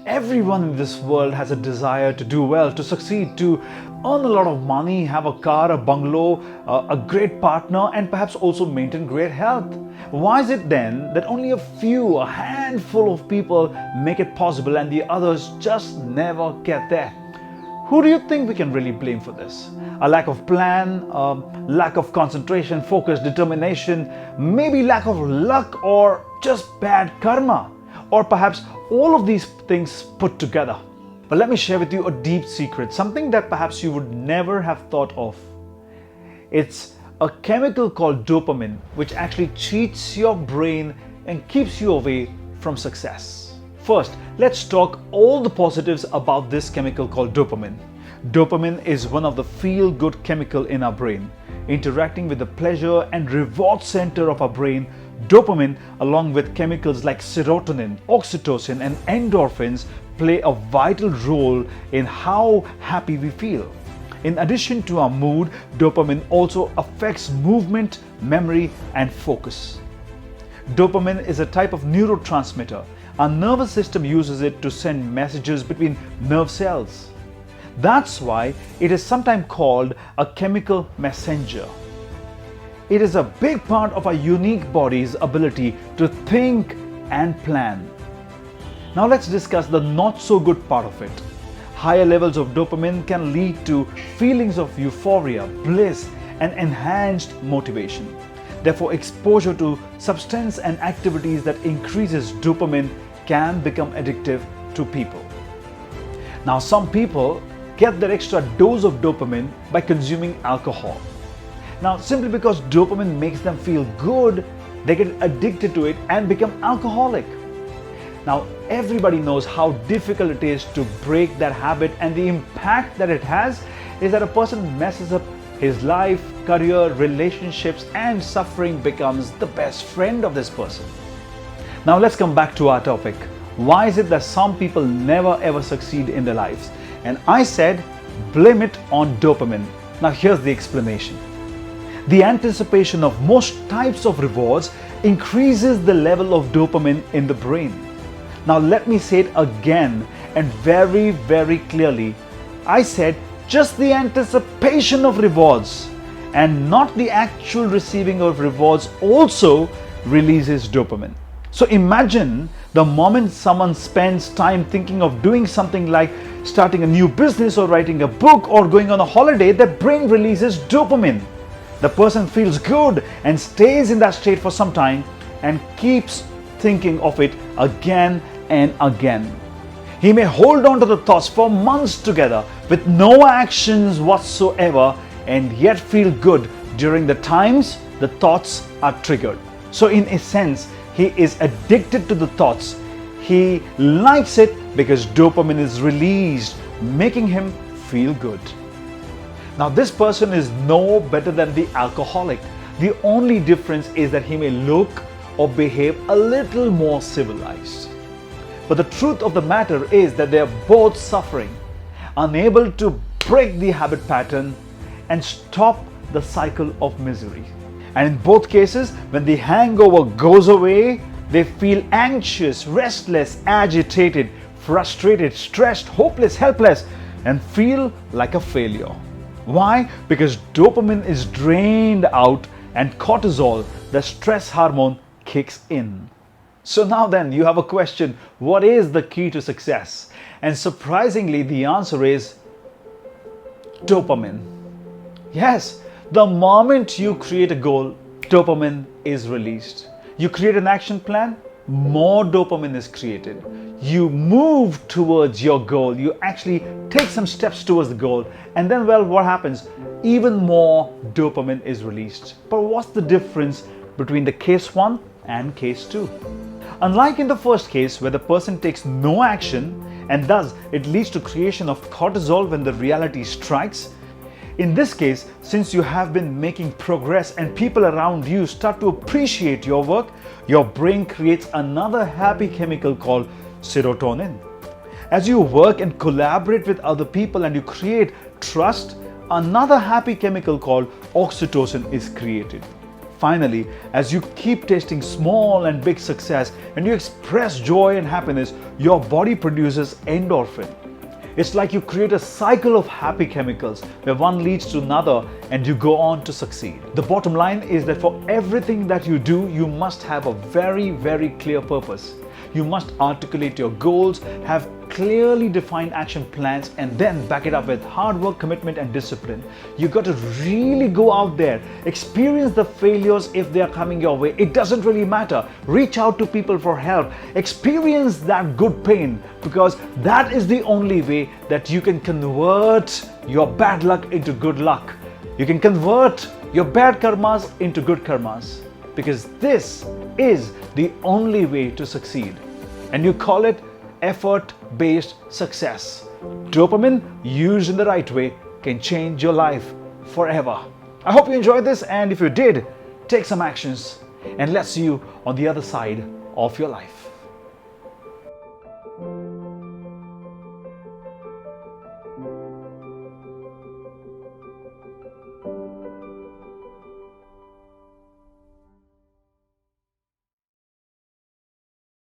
Everyone in this world has a desire to do well, to succeed, to earn a lot of money, have a car, a bungalow, a great partner, and perhaps also maintain great health. Why is it then that only a handful of people make it possible and the others just never get there? Who do you think we can really blame for this? A lack of plan, a lack of concentration, focus, determination, maybe lack of luck, or just bad karma, or perhaps all of these things put together. But let me share with you a deep secret, something that perhaps you would never have thought of. It's a chemical called dopamine, which actually cheats your brain and keeps you away from success. First, let's talk all the positives about this chemical called dopamine. Dopamine is one of the feel-good chemical in our brain. Interacting with the pleasure and reward center of our brain, dopamine, along with chemicals like serotonin, oxytocin, and endorphins, play a vital role in how happy we feel. In addition to our mood, dopamine also affects movement, memory, and focus. Dopamine is a type of neurotransmitter. Our nervous system uses it to send messages between nerve cells. That's why it is sometimes called a chemical messenger. It is a big part of our unique body's ability to think and plan. Now let's discuss the not so good part of it. Higher levels of dopamine can lead to feelings of euphoria, bliss, and enhanced motivation. Therefore, exposure to substance and activities that increases dopamine can become addictive to people. Now, some people get their extra dose of dopamine by consuming alcohol. Now, simply because dopamine makes them feel good, they get addicted to it and become alcoholic. Now, everybody knows how difficult it is to break that habit, and the impact that it has is that a person messes up his life, career, relationships, and suffering becomes the best friend of this person. Now let's come back to our topic. Why is it that some people never ever succeed in their lives? And I said, blame it on dopamine. Now here's the explanation. The anticipation of most types of rewards increases the level of dopamine in the brain. Now let me say it again and very, very clearly. I said just the anticipation of rewards and not the actual receiving of rewards also releases dopamine. So imagine the moment someone spends time thinking of doing something like starting a new business or writing a book or going on a holiday, their brain releases dopamine. The person feels good and stays in that state for some time and keeps thinking of it again and again. He may hold on to the thoughts for months together with no actions whatsoever and yet feel good during the times the thoughts are triggered. So in a sense, he is addicted to the thoughts. He likes it because dopamine is released, making him feel good. Now this person is no better than the alcoholic. The only difference is that he may look or behave a little more civilized. But the truth of the matter is that they are both suffering, unable to break the habit pattern and stop the cycle of misery. And in both cases, when the hangover goes away, they feel anxious, restless, agitated, frustrated, stressed, hopeless, helpless, and feel like a failure. Why? Because dopamine is drained out and cortisol, the stress hormone, kicks in. So now then, you have a question, what is the key to success? And surprisingly, the answer is dopamine. Yes, the moment you create a goal, dopamine is released. You create an action plan, more dopamine is created. You move towards your goal, you actually take some steps towards the goal, and then, well, what happens? Even more dopamine is released. But what's the difference between the case 1 and case 2? Unlike in the first case where the person takes no action and thus it leads to creation of cortisol when the reality strikes, in this case, since you have been making progress and people around you start to appreciate your work, your brain creates another happy chemical called serotonin. As you work and collaborate with other people and you create trust, another happy chemical called oxytocin is created. finally, as you keep tasting small and big success and you express joy and happiness, your body produces endorphin. It's like you create a cycle of happy chemicals where one leads to another and you go on to succeed. The bottom line is that for everything that you do, you must have a very, very clear purpose. You must articulate your goals, have clearly defined action plans, and then back it up with hard work, commitment, and discipline. You got to really go out there, experience the failures if they are coming your way. It doesn't really matter. Reach out to people for help. Experience that good pain, because that is the only way that you can convert your bad luck into good luck. You can convert your bad karmas into good karmas, because this is the only way to succeed. And you call it effort-based success. Dopamine, used in the right way, can change your life forever. I hope you enjoyed this, and if you did, take some actions, and let's see you on the other side of your life.